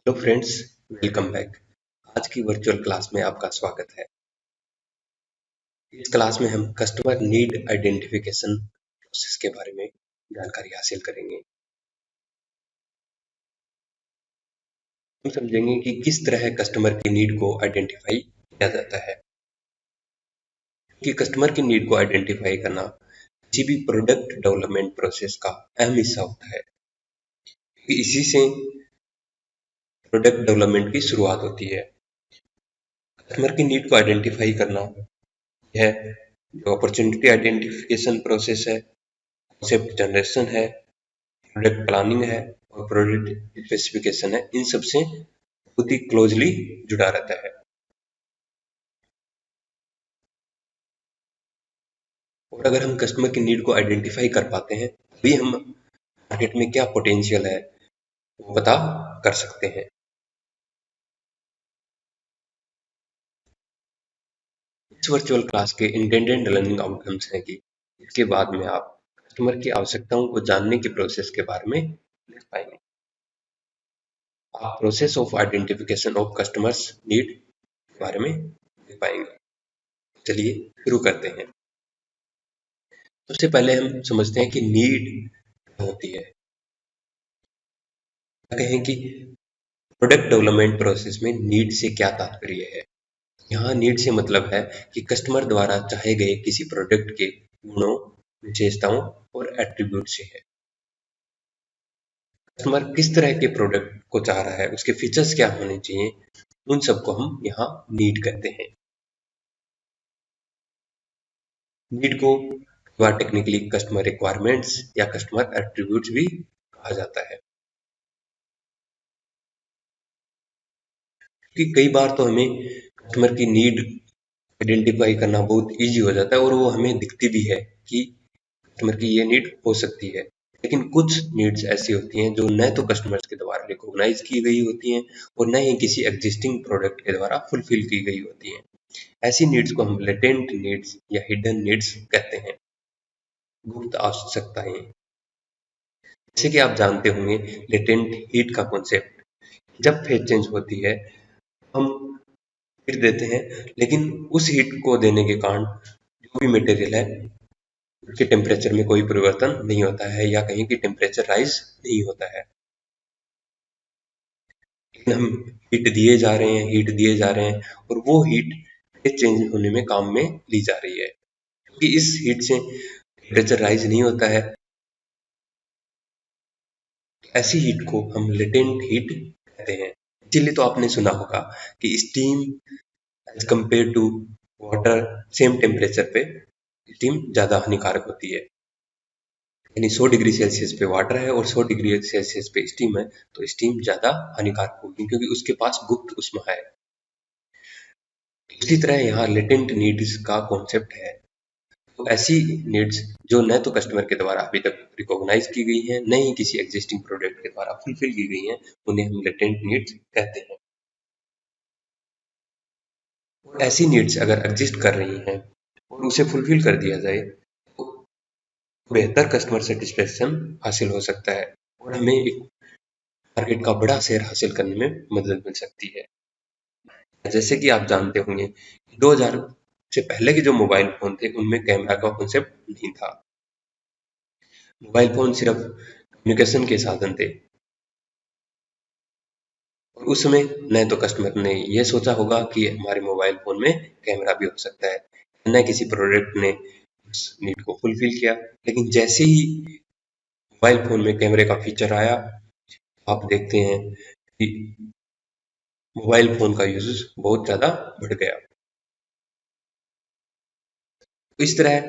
Hello friends, welcome back. आज की virtual class में आपका स्वागत है। इस क्लास में हम कस्टमर नीड आइडेंटिफिकेशन प्रोसेस के बारे में जानकारी हासिल करेंगे। हम समझेंगे कि किस तरह कस्टमर की नीड को आइडेंटिफाई किया जाता है। कि कस्टमर की नीड को आइडेंटिफाई करना किसी भी प्रोडक्ट डेवलपमेंट प्रोसेस का अहम हिस्सा होता है। इसी से प्रोडक्ट डेवलपमेंट की शुरुआत होती है। कस्टमर की नीड को आइडेंटिफाई करना यह जो अपॉर्चुनिटी आइडेंटिफिकेशन प्रोसेस है, कॉन्सेप्ट जनरेशन है, प्रोडक्ट प्लानिंग है और प्रोडक्ट स्पेसिफिकेशन है, इन सब से बहुत ही क्लोजली जुड़ा रहता है। और अगर हम कस्टमर की नीड को आइडेंटिफाई कर पाते हैं तभी हम मार्केट में क्या पोटेंशियल है वो पता कर सकते हैं। इस वर्चुअल क्लास के इंटेंडेड लर्निंग आउटकम्स हैं कि इसके बाद में आप कस्टमर की आवश्यकताओं को जानने के प्रोसेस के बारे में लिख पाएंगे। आप process of identification of customers need के बारे में लिख पाएंगे। चलिए शुरू करते हैं। सबसे पहले हम समझते हैं कि नीड क्या होती है। कहें कि प्रोडक्ट डेवलपमेंट प्रोसेस में नीड से क्या तात्पर्य है। यहाँ नीड से मतलब है कि कस्टमर द्वारा चाहे गए किसी प्रोडक्ट के गुणों, विशेषताओं और एट्रीब्यूट से है। कस्टमर किस तरह के प्रोडक्ट को चाह रहा है, उसके फीचर्स क्या होने चाहिए, उन सबको हम यहाँ नीड कहते हैं। नीड को टेक्निकली कस्टमर रिक्वायरमेंट्स या कस्टमर एट्रीब्यूट्स भी कहा जाता है। कि कई बार तो हमें कस्टमर की नीड आइडेंटिफाई करना बहुत इजी हो जाता है और वो हमें दिखती भी है कि कस्टमर की ये नीड हो सकती है। लेकिन कुछ नीड्स ऐसी होती हैं जो न तो कस्टमर्स के द्वारा रिकॉग्नाइज की गई होती हैं और न ही किसी एग्जिस्टिंग प्रोडक्ट के द्वारा फुलफिल की गई होती हैं। ऐसी नीड्स को हम लेटेंट नीड्स या हिडन नीड्स कहते हैं, गुप्त आवश्यकताएं। जैसे कि आप जानते होंगे लेटेंट हीट का कॉन्सेप्ट। जब फेज चेंज होती है हम हीट देते हैं, लेकिन उस हीट को देने के कारण जो भी मटेरियल है उसके टेम्परेचर में कोई परिवर्तन नहीं होता है या कहीं की टेम्परेचर राइज नहीं होता है। लेकिन हम हीट दिए जा रहे हैं, हीट दिए जा रहे हैं और वो हीट फेज चेंज होने में काम में ली जा रही है। क्योंकि इस हीट से टेम्परेचर राइज नहीं होता है, ऐसी हीट को हम लेटेंट हीट कहते हैं। इसीलिए तो आपने सुना होगा कि steam as compare to water, same temperature पे स्टीम ज़्यादा हानिकारक होती है। यानी 100 डिग्री सेल्सियस पे वाटर है और 100 डिग्री सेल्सियस पे स्टीम है, तो स्टीम ज़्यादा हानिकारक होगी क्योंकि उसके पास गुप्त ऊष्मा है। इसी तरह यहाँ लेटेंट नीड्स का कॉन्सेप्ट है। तो ऐसी नीड्स जो न तो कस्टमर के द्वारा अभी तक रिकॉग्नाइज की गई हैं, न ही किसी एग्जिस्टिंग प्रोडक्ट के द्वारा फुलफिल की गई हैं, उन्हें हम लेटेंट नीड्स कहते हैं। और ऐसी नीड्स अगर एग्जिस्ट कर रही हैं और उसे फुलफिल कर दिया जाए तो बेहतर कस्टमर सेटिस्फेक्शन हासिल हो सकता है और हमें एक मार्केट का बड़ा शेयर हासिल करने में मदद मिल सकती है। जैसे कि आप जानते होंगे 2000 से पहले के जो मोबाइल फोन थे उनमें कैमरा का कॉन्सेप्ट नहीं था। मोबाइल फोन सिर्फ कम्युनिकेशन के साधन थे और उस समय न तो कस्टमर ने यह सोचा होगा कि हमारे मोबाइल फोन में कैमरा भी हो सकता है, न किसी प्रोडक्ट ने उस नीड को फुलफिल किया। लेकिन जैसे ही मोबाइल फोन में कैमरे का फीचर आया, आप देखते हैं कि मोबाइल फोन का यूज बहुत ज़्यादा बढ़ गया। तो इस तरह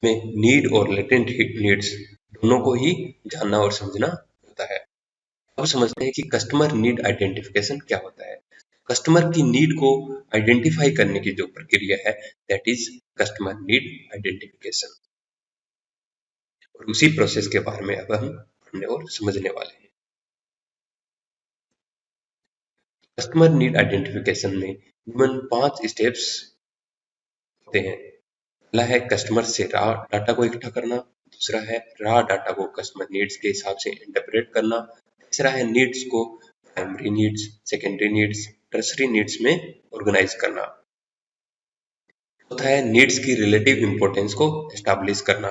में नीड और लेटेंट नीड्स दोनों को ही जानना और समझना होता है। अब समझते हैं कि कस्टमर नीड आइडेंटिफिकेशन क्या होता है। कस्टमर की नीड को आइडेंटिफाई करने की जो प्रक्रिया है that is customer need identification. और उसी प्रोसेस के बारे में अब हम पढ़ने और समझने वाले हैं। कस्टमर नीड आइडेंटिफिकेशन में निम्न 5 स्टेप्स होते हैं। पहला है कस्टमर से रॉ डाटा को इकट्ठा करना, दूसरा है रॉ डाटा को कस्टमर नीड्स के हिसाब से इंटरप्रेट करना, तीसरा है नीड्स को primary needs, secondary needs, tertiary needs में ऑर्गेनाइज करना। चौथा है नीड्स की रिलेटिव इंपॉर्टेंस को एस्टैब्लिश करना।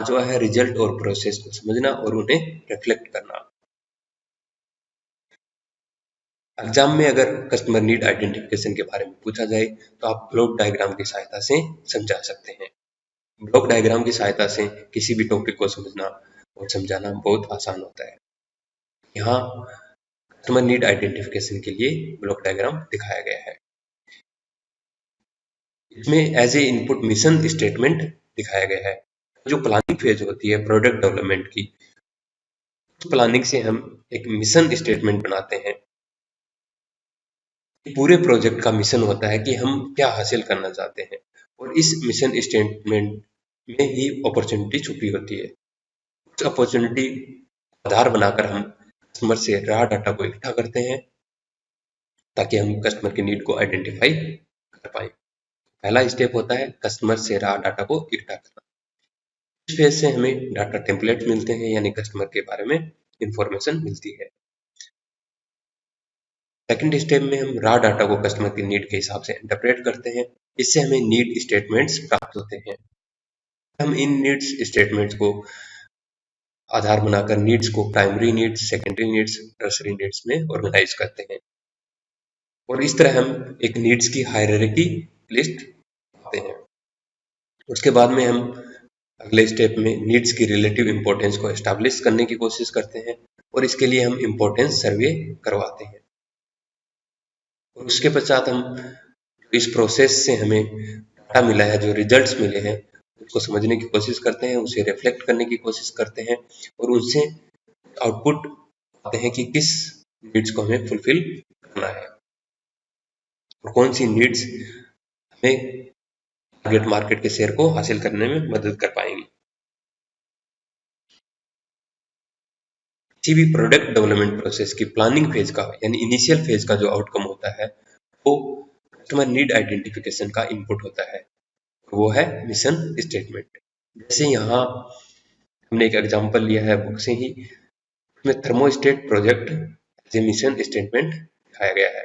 पांचवा है रिजल्ट और प्रोसेस को समझना और उन्हें रिफ्लेक्ट करना। एग्जाम में अगर कस्टमर नीड आइडेंटिफिकेशन के बारे में पूछा जाए तो आप ब्लॉक डायग्राम की सहायता से समझा सकते हैं। ब्लॉक डायग्राम की सहायता से किसी भी टॉपिक को समझना और समझाना बहुत आसान होता है। यहाँ कस्टमर नीड आइडेंटिफिकेशन के लिए ब्लॉक डायग्राम दिखाया गया है। इसमें as a input mission statement दिखाया गया है। जो प्लानिंग फेज होती है प्रोडक्ट डेवलपमेंट की, उस प्लानिंग से हम एक मिशन स्टेटमेंट बनाते हैं। पूरे प्रोजेक्ट का मिशन होता है कि हम क्या हासिल करना चाहते हैं और इस मिशन स्टेटमेंट में ही अपॉर्चुनिटी छुपी होती है। उस अपॉर्चुनिटी आधार बनाकर हम कस्टमर से रॉ डाटा को इकट्ठा करते हैं ताकि हम कस्टमर की नीड को आइडेंटिफाई कर पाए। पहला स्टेप होता है कस्टमर से रॉ डाटा को इकट्ठा करना। इस फेज से हमें डाटा टेम्पलेट मिलते हैं, यानी कस्टमर के बारे में इंफॉर्मेशन मिलती है। सेकंड स्टेप में हम रॉ डाटा को कस्टमर की नीड के हिसाब से इंटरप्रेट करते हैं। इससे हमें नीड स्टेटमेंट्स प्राप्त होते हैं। हम इन नीड्स स्टेटमेंट्स को आधार बनाकर नीड्स को primary needs, secondary needs, tertiary needs में ऑर्गेनाइज करते हैं और इस तरह हम एक नीड्स की हायरार्की लिस्ट पाते हैं। उसके बाद में हम अगले स्टेप में नीड्स की रिलेटिव इंपॉर्टेंस को एस्टैब्लिश करने की कोशिश करते हैं और इसके लिए हम इंपॉर्टेंस सर्वे करवाते हैं। और उसके पश्चात हम इस प्रोसेस से हमें डाटा मिला है, जो रिजल्ट्स मिले हैं, उसको समझने की कोशिश करते हैं, उसे रिफ्लेक्ट करने की कोशिश करते हैं और उनसे आउटपुट पाते हैं कि किस नीड्स को हमें फुलफिल करना है और कौन सी नीड्स हमें टारगेट मार्केट के शेयर को हासिल करने में मदद कर पाएंगी। किसी भी प्रोडक्ट डेवलपमेंट प्रोसेस की प्लानिंग फेज का यानी इनिशियल फेज का जो आउटकम होता है वो कस्टमर नीड आइडेंटिफिकेशन का इनपुट होता है, वो है मिशन स्टेटमेंट। जैसे यहाँ हमने एक एग्जांपल लिया है बुक से ही, उसमें thermostat project as a mission statement दिखाया गया है।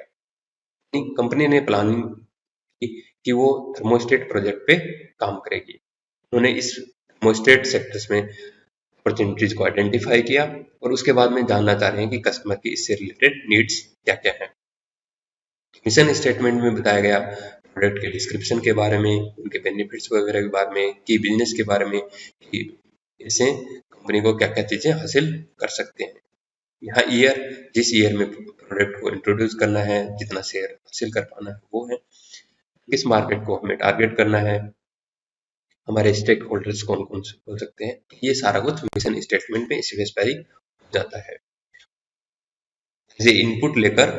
कंपनी ने प्लानिंग की कि वो थर्मोस्टेट प्रोजेक्ट पे काम करेगी। उन्होंने इस थर्मोस्टेट सेक्टर्स में अपॉर्चुनिटीज को आइडेंटिफाई किया और उसके बाद में जानना चाह रहे हैं कि कस्टमर की इससे रिलेटेड नीड्स क्या क्या हैं। मिशन स्टेटमेंट में बताया गया प्रोडक्ट के डिस्क्रिप्शन के बारे में, उनके बेनिफिट्स वगैरह के बारे में, की बिजनेस के बारे में, कि इससे कंपनी को क्या क्या चीजें हासिल कर सकते हैं। यहाँ ईयर, जिस ईयर में प्रोडक्ट को इंट्रोड्यूस करना है, जितना शेयर हासिल कर पाना है वो है, किस मार्केट को हमें टारगेट करना है, हमारे स्टेक होल्डर्स कौन कौन से हो सकते हैं, ये सारा कुछ मिशन स्टेटमेंट में स्पेसिफाई हो जाता है। ये इनपुट लेकर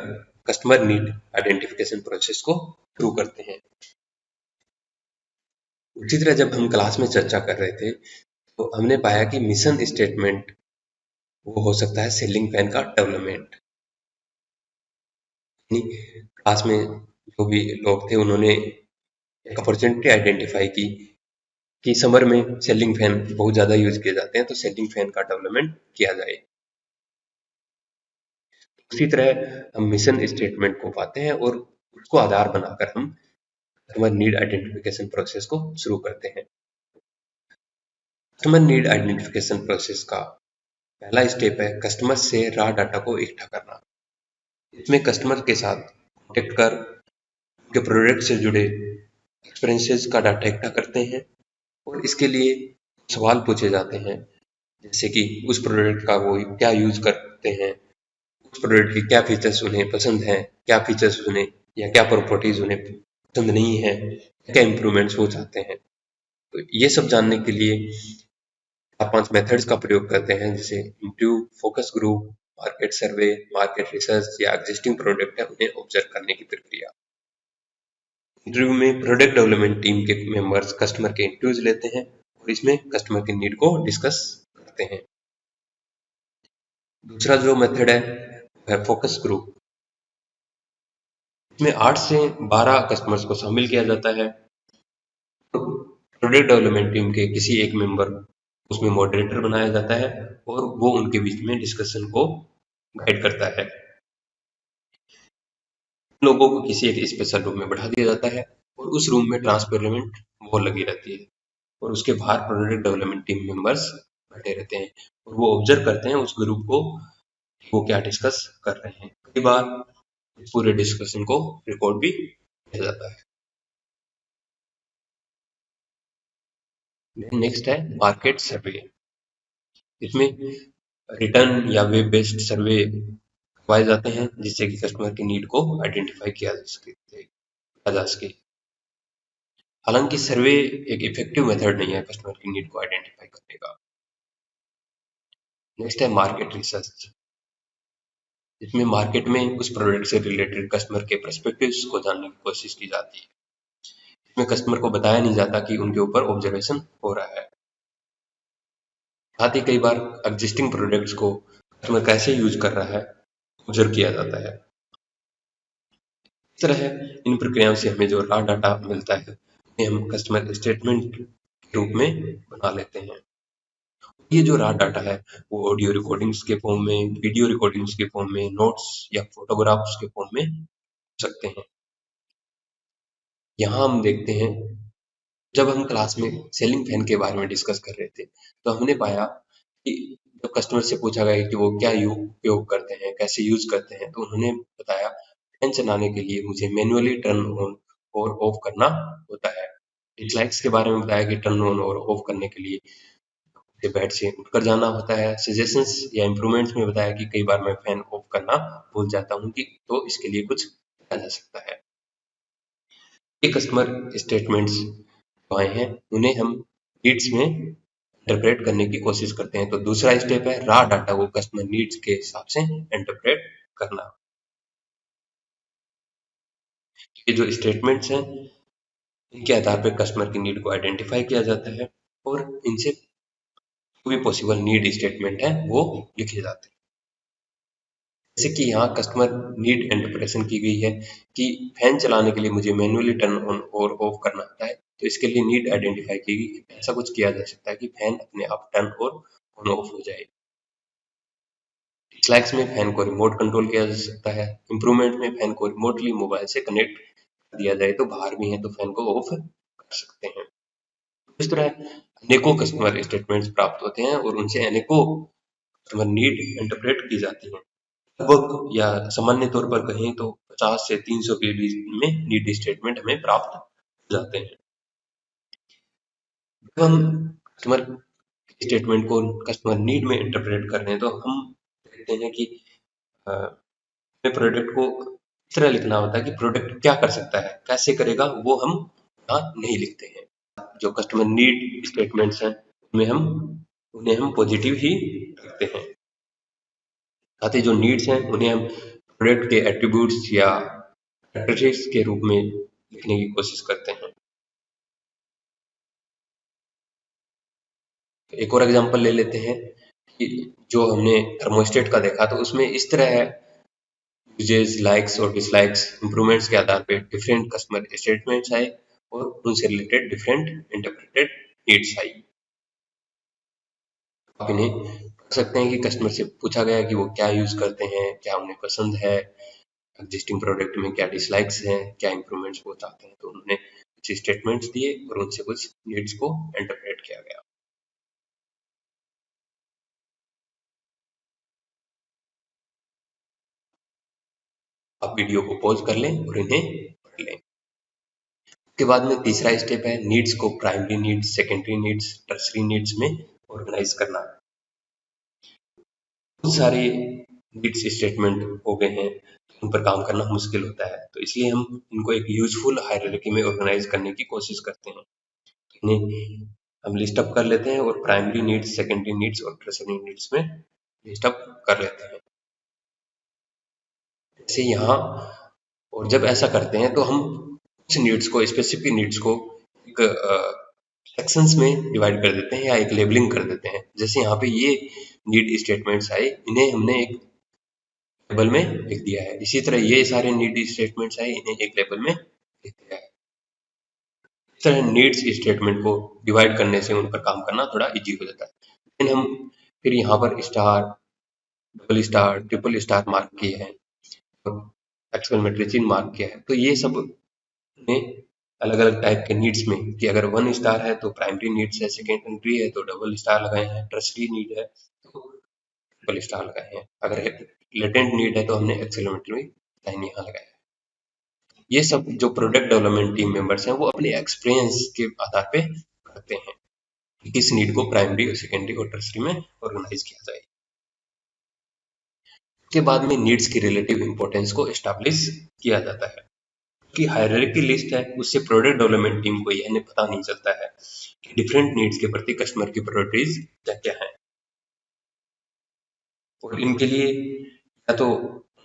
कस्टमर नीड आइडेंटिफिकेशन प्रोसेस को शुरू करते हैं। उसी तरह जब हम क्लास में चर्चा कर रहे थे तो हमने पाया कि मिशन स्टेटमेंट वो हो सकता है सेलिंग फैन का डेवलपमेंट। क्लास में जो भी लोग थे उन्होंने एक अपॉर्चुनिटी आइडेंटिफाई की कि समर में सेलिंग फैन बहुत ज़्यादा यूज किए जाते हैं, तो सेलिंग फैन का डेवलपमेंट किया जाए। उसी तरह हम मिशन स्टेटमेंट को पाते हैं और उसको आधार बनाकर हम कस्टमर नीड आइडेंटिफिकेशन प्रोसेस को शुरू करते हैं। कस्टमर नीड आइडेंटिफिकेशन प्रोसेस का पहला स्टेप है कस्टमर से रॉ डाटा को इकट्ठा करना। इसमें कस्टमर के साथ कॉन्टेक्ट कर उनके प्रोडक्ट से जुड़े एक्सपीरियंसेस का डाटा इकट्ठा करते हैं और इसके लिए सवाल पूछे जाते हैं, जैसे कि उस प्रोडक्ट का वो क्या यूज करते हैं, उस प्रोडक्ट की क्या फीचर्स उन्हें पसंद हैं, क्या फीचर्स उन्हें या क्या प्रॉपर्टीज उन्हें पसंद नहीं है, क्या इंप्रूवमेंट्स वो चाहते हैं। तो ये सब जानने के लिए 4-5 मेथड्स का प्रयोग करते हैं, जैसे इंटरव्यू, फोकस ग्रुप, मार्केट सर्वे, मार्केट रिसर्च या एग्जिस्टिंग प्रोडक्ट है उन्हें ऑब्जर्व करने की प्रक्रिया। इंटरव्यू में प्रोडक्ट डेवलपमेंट टीम के मेंबर्स कस्टमर के इंटरव्यूज लेते हैं और इसमें कस्टमर के नीड को डिस्कस करते हैं। दूसरा जो मेथड है फोकस ग्रुप। इसमें 8 से 12 कस्टमर्स को शामिल किया जाता है। प्रोडक्ट डेवलपमेंट टीम के किसी एक मेंबर उसमें मॉडरेटर बनाया जाता है और वो उनके बीच में डिस्कशन को गाइड करता है। लोगों को किसी एक स्पेशल रूम में बैठा दिया जाता है और उस रूम में ट्रांसपेरेंट वॉल लगी रहती है और उसके बाहर प्रोडक्ट डेवलपमेंट टीम मेंबर्स बैठे रहते हैं और वो ऑब्जर्व करते हैं उस ग्रुप को, वो क्या डिस्कस कर रहे हैं। कई बार इस पूरे डिस्कशन को रिकॉर्ड भी किया जाता है। नेक्स्ट है मार्केट सर्वे। इसमें रिटर्न या वेब बेस्ड सर्वे करवाए जाते हैं जिससे कि कस्टमर की नीड को आइडेंटिफाई किया जा सके। हालांकि सर्वे एक इफेक्टिव मेथड नहीं है कस्टमर की नीड को आइडेंटिफाई करने का। नेक्स्ट है मार्केट रिसर्च, जिसमें मार्केट में उस प्रोडक्ट से रिलेटेड कस्टमर के पर्सपेक्टिव्स को जानने की कोशिश की जाती है। इसमें कस्टमर को बताया नहीं जाता कि उनके ऊपर ऑब्जर्वेशन हो रहा है। साथ ही कई बार एग्जिस्टिंग प्रोडक्ट्स को कस्टमर कैसे यूज कर रहा है ऑब्जर्व किया जाता है। इस तरह इन प्रक्रियाओं से हमें जो रॉ डाटा मिलता है उन्हें हम कस्टमर स्टेटमेंट के रूप में बना लेते हैं। ये जो रॉ डाटा है वो ऑडियो रिकॉर्डिंग्स के फॉर्म में, वीडियो रिकॉर्डिंग्स के फॉर्म में, नोट्स या फोटोग्राफ्स के फॉर्म में हो सकते हैं। यहाँ हम देखते हैं, जब हम क्लास में सेलिंग फैन के बारे में डिस्कस कर रहे थे तो हमने पाया कि जब कस्टमर से पूछा गया कि वो क्या उपयोग करते हैं, कैसे यूज करते हैं, तो उन्होंने बताया फैन चलाने के लिए मुझे मैन्युअली टर्न ऑन और ऑफ करना होता है। डिसलाइक्स के बारे में बताया कि टर्न ऑन और ऑफ करने के लिए बेड से उठकर जाना होता है। सजेशंस या इम्प्रूवमेंट्स में बताया कि कई बार मैं फैन ऑफ करना भूल जाता हूँ कि तो इसके लिए कुछ किया जा सकता है। ये कस्टमर स्टेटमेंट्स जो आए हैं उन्हें हम नीड्स में इंटरप्रेट करने की कोशिश करते हैं। तो दूसरा स्टेप है रॉ डाटा को कस्टमर नीड्स के हिसाब से इंटरप्रेट करना। ये जो स्टेटमेंट्स हैं इनके आधार पर कस्टमर की नीड को आइडेंटिफाई किया जाता है और इनसे जो भी पॉसिबल नीड स्टेटमेंट है वो लिखे जाते हैं। जैसे कि यहाँ कस्टमर नीड इंटरप्रेशन की गई है कि फैन चलाने के लिए मुझे मैन्युअली टर्न ऑन और ऑफ करना होता है, तो इसके लिए नीड आइडेंटिफाई की गई कि ऐसा कुछ किया जा सकता है कि फैन अपने आप टर्न और ऑन ऑफ हो जाए। स्लैक्स में फैन को रिमोट कंट्रोल किया जा सकता है। इम्प्रूवमेंट में फैन को रिमोटली मोबाइल से कनेक्ट कर दिया जाए तो बाहर भी है तो फैन को ऑफ कर सकते हैं। इस तरह अनेकों कस्टमर स्टेटमेंट्स प्राप्त होते हैं और उनसे अनेकों कस्टमर नीड इंटरप्रेट की जाती है। लगभग या सामान्य तौर पर कहें तो 50 से 300 के बीच में नीड स्टेटमेंट हमें प्राप्त हो जाते हैं। जब हम कस्टमर स्टेटमेंट को कस्टमर नीड में इंटरप्रेट कर रहे हैं तो हम देखते हैं कि हमें प्रोडक्ट को इस तरह लिखना होता है कि प्रोडक्ट क्या कर सकता है, कैसे करेगा, वो हम यहाँ नहीं लिखते हैं। जो कस्टमर नीड स्टेटमेंट्स हैं उन्हें हम पॉजिटिव ही रखते हैं। साथ ही जो नीड्स हैं उन्हें हम प्रोडक्ट के एट्रीब्यूट्स या कैरेक्टरिस्टिक्स के रूप में लिखने की कोशिश करते हैं। एक और एग्जांपल ले लेते हैं कि जो हमने थर्मोस्टेट का देखा तो उसमें इस तरह है, यूजेस, लाइक्स और डिसलाइक्स, इम्प्रूवमेंट्स के आधार पे डिफरेंट कस्टमर स्टेटमेंट्स आए और उनसे रिलेटेड डिफरेंट इंटरप्रेटेड नीड्स आई। आप इन्हें पढ़ सकते हैं कि कस्टमर से पूछा गया कि वो क्या यूज करते हैं, क्या उन्हें पसंद है, एग्जिस्टिंग प्रोडक्ट में क्या डिसलाइक्स हैं, क्या इंप्रूवमेंट्स वो चाहते हैं, तो उन्होंने कुछ स्टेटमेंट्स दिए और उनसे कुछ नीड्स को इंटरप्रेट किया गया। आप वीडियो को पॉज कर लें और इन्हें पढ़ लें। उसके बाद में तीसरा स्टेप है नीड्स को primary needs, secondary needs, tertiary needs में ऑर्गेनाइज करना। बहुत सारे नीड्स स्टेटमेंट हो गए हैं, उन पर काम करना मुश्किल होता है, तो इसलिए हम इनको एक यूजफुल हायरार्की में ऑर्गेनाइज करने की कोशिश करते हैं। इन्हें हम लिस्ट अप कर लेते हैं और प्राइमरी नीड्स, सेकेंडरी नीड्स और टर्सरी नीड्स में लिस्ट अप कर लेते हैं। जैसे यहाँ, और जब ऐसा करते हैं तो हम कुछ नीड्स को, स्पेसिफिक नीड्स को एक सेक्शंस में डिवाइड कर देते हैं या एक लेबलिंग कर देते हैं। जैसे यहाँ पे ये नीड स्टेटमेंट्स आए, इन्हें हमने एक लेबल में लिख दिया है। इसी तरह ये सारे नीड स्टेटमेंट्स आए, इन्हें एक लेबल में लिख दिया है। इस तरह नीड्स स्टेटमेंट को डिवाइड करने से उन पर काम करना थोड़ा इजी हो जाता है। लेकिन हम फिर यहाँ पर star, double star, triple star mark किए हैं और एक्सपेरिमेंट्री मार्क किया है। तो ये सब ने अलग अलग टाइप के नीड्स में कि अगर 1 स्टार है तो प्राइमरी नीड्स है, सेकेंडरी है तो डबल स्टार लगाए हैं, टर्सरी नीड है तो ट्रिपल स्टार लगाए हैं, अगर लेटेंट नीड है तो हमने एक्सेलरेटरी लाइन यहाँ लगाया है। ये सब जो प्रोडक्ट डेवलपमेंट टीम मेंबर्स हैं वो अपने एक्सपीरियंस के आधार पे करते हैं कि किस नीड को प्राइमरी और सेकेंडरी और टर्सरी में ऑर्गेनाइज किया जाए। उसके बाद में नीड्स की रिलेटिव इंपॉर्टेंस को एस्टैब्लिश किया जाता है कि हायरार्की लिस्ट है, उससे प्रोडक्ट डेवलपमेंट टीम को यह नहीं पता नहीं चलता है कि डिफरेंट नीड्स के प्रति कस्टमर की प्रायोरिटीज क्या क्या है, और इनके लिए या तो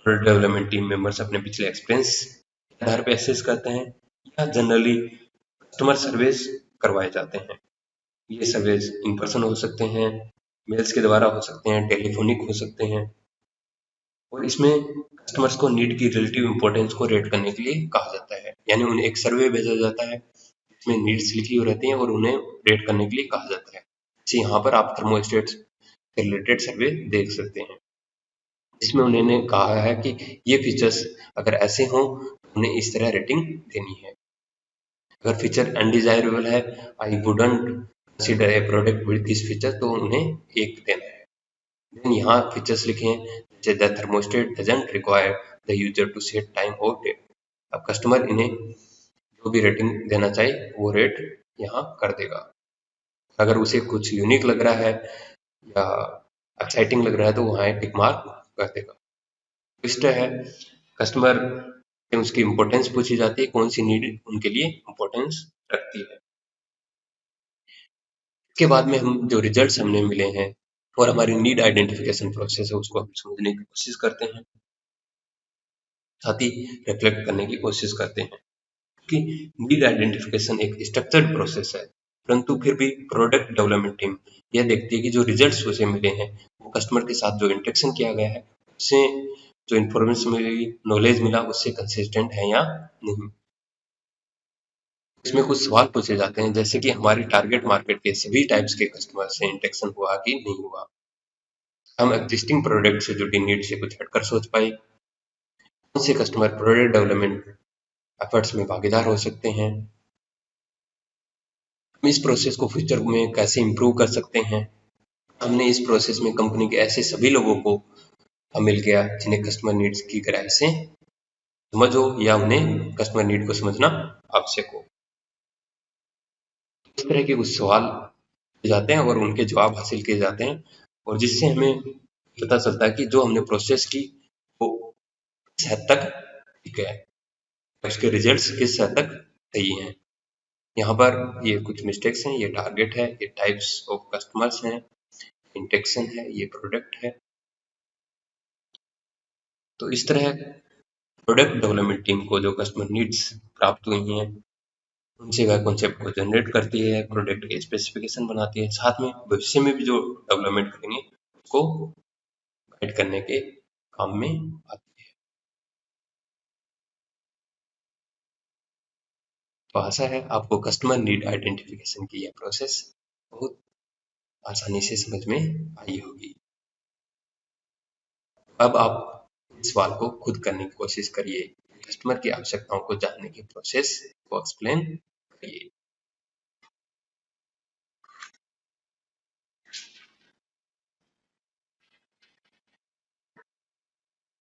प्रोडक्ट डेवलपमेंट टीम मेंबर्स अपने पिछले एक्सपीरियंस के आधार पर एसेस करते हैं या जनरली कस्टमर सर्वेस करवाए जाते हैं। ये सर्वेस इन पर्सन हो सकते हैं, मेल्स के द्वारा हो सकते हैं, टेलीफोनिक हो सकते हैं, और इसमें कस्टमर्स को नीड की रिलेटिव इंपॉर्टेंस को रेट करने के लिए कहा जाता है। यानी उन्हें एक सर्वे भेजा जाता है जिसमें नीड्स लिखी हुई रहती हैं और उन्हें रेट करने के लिए कहा जाता है। जैसे यहाँ पर आप थर्मोस्टेट्स से रिलेटेड सर्वे देख सकते हैं, इसमें उन्होंने कहा है कि ये फीचर्स अगर ऐसे हों तो उन्हें इस तरह रेटिंग देनी है। अगर फीचर अनडिजायरेबल है, I wouldn't consider a product with this feature, तो उन्हें 1 देना है। देन यहाँ फीचर्स लिखे हैं जैसे the thermostat doesn't require the user to set time और डेट। अब कस्टमर इन्हें जो भी रेटिंग देना चाहे वो रेट यहाँ कर देगा। अगर उसे कुछ यूनिक लग रहा है या एक्साइटिंग लग रहा है तो वहाँ टिक मार्क कर देगा। ट्विस्ट है, कस्टमर से उसकी इम्पोर्टेंस पूछी जाती है, कौन सी नीड उनके लिए इम्पोर्टेंस रखती है। इसके बाद में हम जो रिजल्ट्स हमने मिले हैं और हमारी नीड आइडेंटिफिकेशन प्रोसेस है उसको हम समझने की कोशिश करते हैं, साथ ही रिफ्लेक्ट करने की कोशिश करते हैं कि नीड आइडेंटिफिकेशन एक स्ट्रक्चर्ड प्रोसेस है, परंतु फिर भी प्रोडक्ट डेवलपमेंट टीम यह देखती है कि जो रिजल्ट्स उसे मिले हैं वो कस्टमर के साथ जो इंटरेक्शन किया गया है उससे जो इन्फॉर्मेशन मिली, नॉलेज मिला, उससे कंसिस्टेंट है या नहीं। इसमें कुछ सवाल पूछे जाते हैं जैसे कि हमारी टारगेट मार्केट के सभी टाइप्स के कस्टमर से इंटरेक्शन हुआ कि नहीं हुआ, हम एग्जिस्टिंग प्रोडक्ट से जुड़ी नीड से कुछ हटकर सोच पाए, कौन से कस्टमर प्रोडक्ट डेवलपमेंट एफर्ट्स में भागीदार हो सकते हैं, हम इस प्रोसेस को फ्यूचर में कैसे इम्प्रूव कर सकते हैं, हमने इस प्रोसेस में कंपनी के ऐसे सभी लोगों को मिल गया जिन्हें कस्टमर नीड्स की गहराई से समझ हो या उन्हें कस्टमर नीड को समझना आवश्यक हो। इस तरह के कुछ सवाल किए जाते हैं और उनके जवाब हासिल किए जाते हैं, और जिससे हमें पता चलता है कि जो हमने प्रोसेस की वो किस हद तक ठीक है, उसके रिजल्ट्स किस हद तक सही हैं। यहाँ पर ये कुछ मिस्टेक्स हैं, ये टारगेट है, ये टाइप्स ऑफ कस्टमर्स हैं, इंटेक्शन है, ये प्रोडक्ट है। तो इस तरह प्रोडक्ट डेवलपमेंट टीम को जो कस्टमर नीड्स प्राप्त हुई हैं उनसे वह कॉन्सेप्ट को जनरेट करती है, प्रोडक्ट के स्पेसिफिकेशन बनाती है, साथ में भविष्य में भी जो डेवलपमेंट करेंगे उसको गाइड करने के काम में आती है। तो आशा है आपको कस्टमर नीड आइडेंटिफिकेशन की यह प्रोसेस बहुत आसानी से समझ में आई होगी। अब आप इस सवाल को खुद करने की कोशिश करिए, कस्टमर की आवश्यकताओं को जानने की प्रोसेस को एक्सप्लेन करिए।